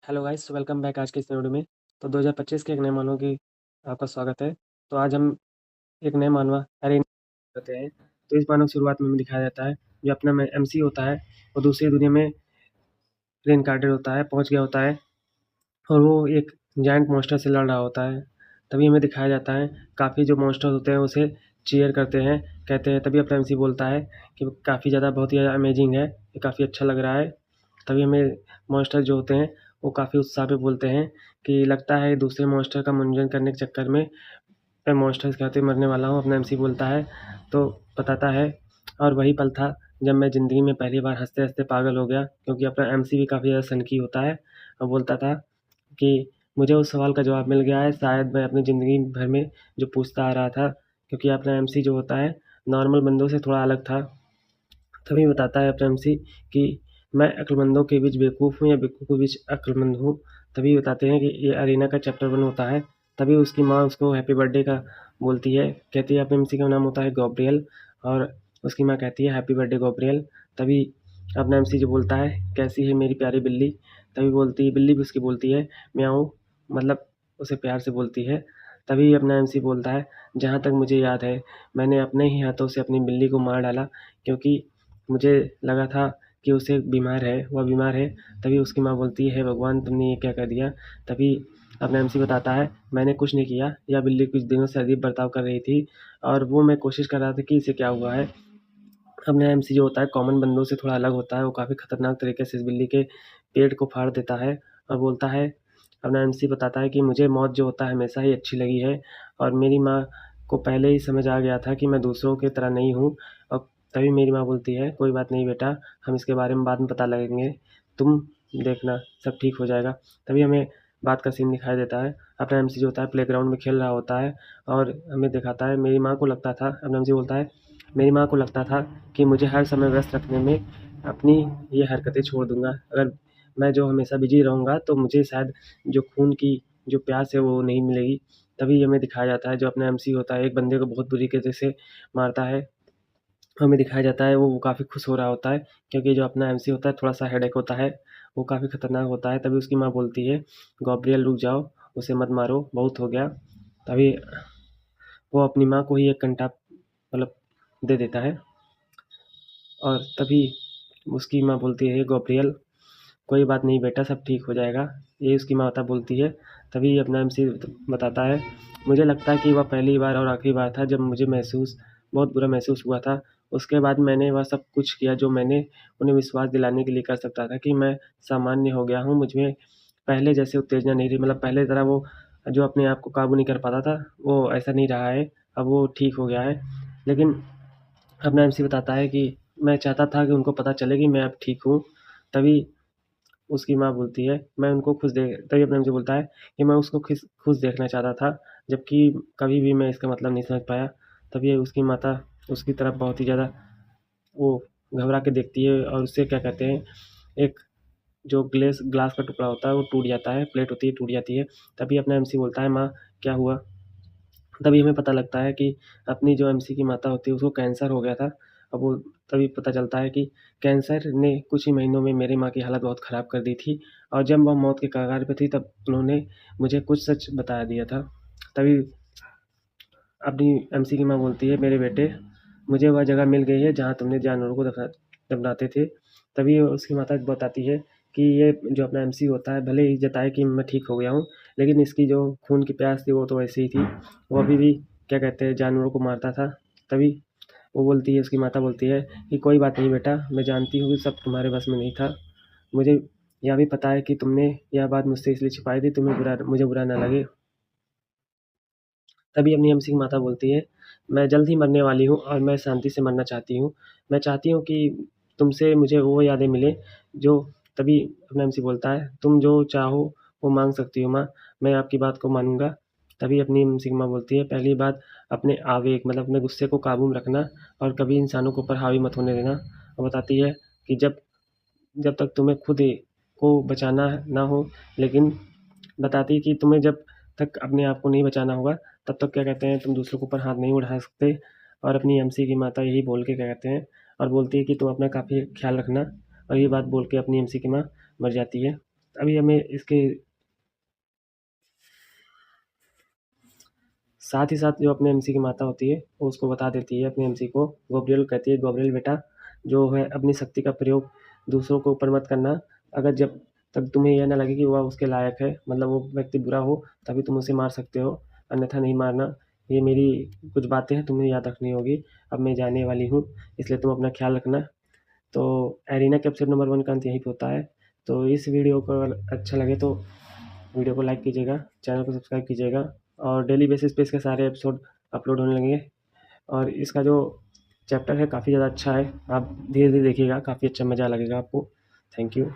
Hello guys, welcome back आज के इस वीडियो में। तो 2025 के एक नए मानव की आपका स्वागत है। तो आज हम एक नए मानव अरे करते हैं। तो इस मानव की शुरुआत में हमें दिखाया जाता है जो अपना में एमसी होता है वो दूसरी दुनिया में रीइंकार्नेटेड होता है, पहुंच गया होता है और वो एक जायंट मॉन्स्टर से लड़ रहा होता है। तभी हमें दिखाया जाता है काफ़ी जो मॉन्स्टर होते हैं उसे चीयर करते हैं, कहते हैं। तभी अपना एमसी बोलता है कि काफ़ी ज़्यादा बहुत ही ज़्यादा अमेजिंग है, ये काफ़ी अच्छा लग रहा है। तभी हमें मॉन्स्टर जो होते हैं वो काफ़ी उत्साह पे बोलते हैं कि लगता है दूसरे मॉन्स्टर का मनोरंजन करने के चक्कर में मैं मॉन्स्टर्स के हाथे मरने वाला हूँ। अपना एमसी बोलता है तो बताता है और वही पल था जब मैं ज़िंदगी में पहली बार हँसते-हँसते पागल हो गया, क्योंकि अपना एमसी भी काफ़ी ज़्यादा सनकी होता है और बोलता था कि मुझे उस सवाल का जवाब मिल गया है, शायद मैं अपनी ज़िंदगी भर में जो पूछता आ रहा था, क्योंकि अपना एमसी जो होता है नॉर्मल बंदों से थोड़ा अलग था। तभी बताता है अपना एमसी कि मैं अक्लमंदों के बीच बेवकूफ़ हूँ या बेवकूफ़ों के बीच अक्लमंद हूँ। तभी बताते हैं कि ये अरीना का चैप्टर 1 होता है। तभी उसकी माँ उसको हैप्पी बर्थडे का बोलती है, कहती है अपने एमसी का नाम होता है गब्रियल और उसकी माँ कहती है हैप्पी बर्थडे गब्रियल। तभी अपना एमसी जो बोलता है कैसी है मेरी प्यारी बिल्ली, तभी बोलती है बिल्ली भी उसकी बोलती है म्याऊँ, मतलब उसे प्यार से बोलती है। तभी अपना एमसी बोलता है जहाँ तक मुझे याद है मैंने अपने ही हाथों से अपनी बिल्ली को मार डाला, क्योंकि मुझे लगा था कि उसे बीमार है, वह बीमार है। तभी उसकी माँ बोलती है हे भगवान तुमने ये क्या कर दिया। तभी अपना एमसी बताता है मैंने कुछ नहीं किया, यह बिल्ली कुछ दिनों से अजीब बर्ताव कर रही थी और वो मैं कोशिश कर रहा था कि इसे क्या हुआ है। अपना एमसी जो होता है कॉमन बंदों से थोड़ा अलग होता है, वो काफ़ी खतरनाक तरीके से इस बिल्ली के पेट को फाड़ देता है और बोलता है अपना एमसी बताता है कि मुझे मौत जो होता है हमेशा ही अच्छी लगी है और मेरी माँ को पहले ही समझ आ गया था कि मैं दूसरों की तरह नहीं हूँ। और तभी मेरी माँ बोलती है कोई बात नहीं बेटा, हम इसके बारे में बाद में पता लगेंगे, तुम देखना सब ठीक हो जाएगा। तभी हमें बात का सीन दिखाई देता है, अपना एमसी जो होता है प्लेग्राउंड में खेल रहा होता है और हमें दिखाता है मेरी माँ को लगता था, अपना एमसी बोलता है मेरी माँ को लगता था कि मुझे हर समय व्यस्त रखने में अपनी ये हरकतें छोड़ दूँगा। अगर मैं जो हमेशा बिज़ी रहूँगा तो मुझे शायद जो खून की जो प्यास है वो नहीं मिलेगी। तभी हमें दिखाया जाता है जो अपना एमसी होता है एक बंदे को बहुत बुरी तरीके से मारता है। हमें दिखाया जाता है वो काफ़ी खुश हो रहा होता है, क्योंकि जो अपना एमसी होता है थोड़ा-सा हेडेक होता है, वो काफ़ी खतरनाक होता है। तभी उसकी माँ बोलती है गब्रियल रुक जाओ, उसे मत मारो, बहुत हो गया। तभी वो अपनी माँ को ही 1 घंटा मतलब दे देता है और तभी उसकी माँ बोलती है गब्रियल कोई बात नहीं बेटा सब ठीक हो जाएगा, ये उसकी माता बोलती है। तभी अपना एमसी बताता है मुझे लगता है कि वह पहली बार और आखिरी बार था जब मुझे बहुत बुरा महसूस हुआ था। उसके बाद मैंने वह सब कुछ किया जो मैंने उन्हें विश्वास दिलाने के लिए कर सकता था कि मैं सामान्य हो गया हूँ। मुझमें पहले जैसे उत्तेजना नहीं रही, मतलब पहले तरह वो जो अपने आप को काबू नहीं कर पाता था, वो ऐसा नहीं रहा है, अब वो ठीक हो गया है। लेकिन अपना एमसी बताता है कि मैं चाहता था कि उनको पता चले कि मैं अब ठीक हूँ। तभी उसकी माँ बोलती है मैं उनको खुश दे तभी अपना एमसी बोलता है कि मैं उसको खुश देखना चाहता था, जबकि कभी भी मैं इसका मतलब नहीं समझ पाया। तभी उसकी माता उसकी तरफ बहुत ही ज़्यादा वो घबरा के देखती है और उससे क्या कहते हैं, एक जो ग्लास का टुकड़ा होता है वो टूट जाता है, प्लेट होती है टूट जाती है। तभी अपना एमसी बोलता है माँ क्या हुआ? तभी हमें पता लगता है कि अपनी जो एमसी की माता होती है उसको कैंसर हो गया था। अब वो तभी पता चलता है कि कैंसर ने कुछ ही महीनों में मेरी माँ की हालत बहुत ख़राब कर दी थी और जब वह मौत के कगार पे थी तब उन्होंने मुझे कुछ सच बता दिया था। तभी अपनी एमसी की माँ बोलती है मेरे बेटे मुझे वह जगह मिल गई है जहाँ तुमने जानवरों को दफनाते थे। तभी उसकी माता बताती है कि ये जो अपना एमसी होता है भले ही जताए कि मैं ठीक हो गया हूँ, लेकिन इसकी जो खून की प्यास थी वो तो वैसे ही थी, वो अभी भी क्या कहते हैं जानवरों को मारता था। तभी वो बोलती है उसकी माता बोलती है कि कोई बात नहीं बेटा, मैं जानती हूँ कि सब तुम्हारे बस में नहीं था। मुझे यह भी पता है कि तुमने यह बात मुझसे इसलिए छिपाई थी तुम्हें बुरा मुझे बुरा ना लगे। तभी अपनी एमसी की माता बोलती है मैं जल्द ही मरने वाली हूँ और मैं शांति से मरना चाहती हूँ। मैं चाहती हूँ कि तुमसे मुझे वो यादें मिलें जो तभी अपना एमसी बोलता है तुम जो चाहो वो माँग सकती हो माँ, मैं आपकी बात को मानूँगा। तभी अपनी एमसी की माँ बोलती है पहली बात अपने आवेग मतलब अपने गुस्से को काबू में रखना और कभी इंसानों के ऊपर हावी मत होने देना। और बताती है कि जब जब तक तुम्हें खुद को बचाना ना हो, लेकिन बताती है कि तुम्हें जब तक अपने आप को नहीं बचाना होगा तब तक क्या कहते हैं तुम दूसरों के ऊपर हाथ नहीं उठा सकते। और अपनी एमसी की माता यही बोल के क्या कहते हैं और बोलती है कि तुम अपना काफ़ी ख्याल रखना, और ये बात बोल के अपनी एमसी की माँ मर जाती है। अभी हमें इसके साथ ही साथ जो अपने एमसी की माता होती है वो उसको बता देती है, अपने एमसी को गब्रियल कहती है, गब्रियल बेटा जो है अपनी शक्ति का प्रयोग दूसरों के ऊपर मत करना। अगर जब तक तुम्हें यह ना लगे कि वह उसके लायक है, मतलब वो व्यक्ति बुरा हो, तभी तुम उसे मार सकते हो, अन्यथा नहीं मारना। ये मेरी कुछ बातें हैं, तुम्हें याद रखनी होगी। अब मैं जाने वाली हूँ, इसलिए तुम अपना ख्याल रखना। तो एरिना के एपिसोड नंबर 1 का अंत यहीं पे होता है। तो इस वीडियो को अगर अच्छा लगे तो वीडियो को लाइक कीजिएगा, चैनल को सब्सक्राइब कीजिएगा, और डेली बेसिस पे इसके सारे एपिसोड अपलोड होने लगेंगे। और इसका जो चैप्टर है काफ़ी ज़्यादा अच्छा है, आप धीरे धीरे देखिएगा, काफ़ी अच्छा मज़ा लगेगा आपको। Thank you.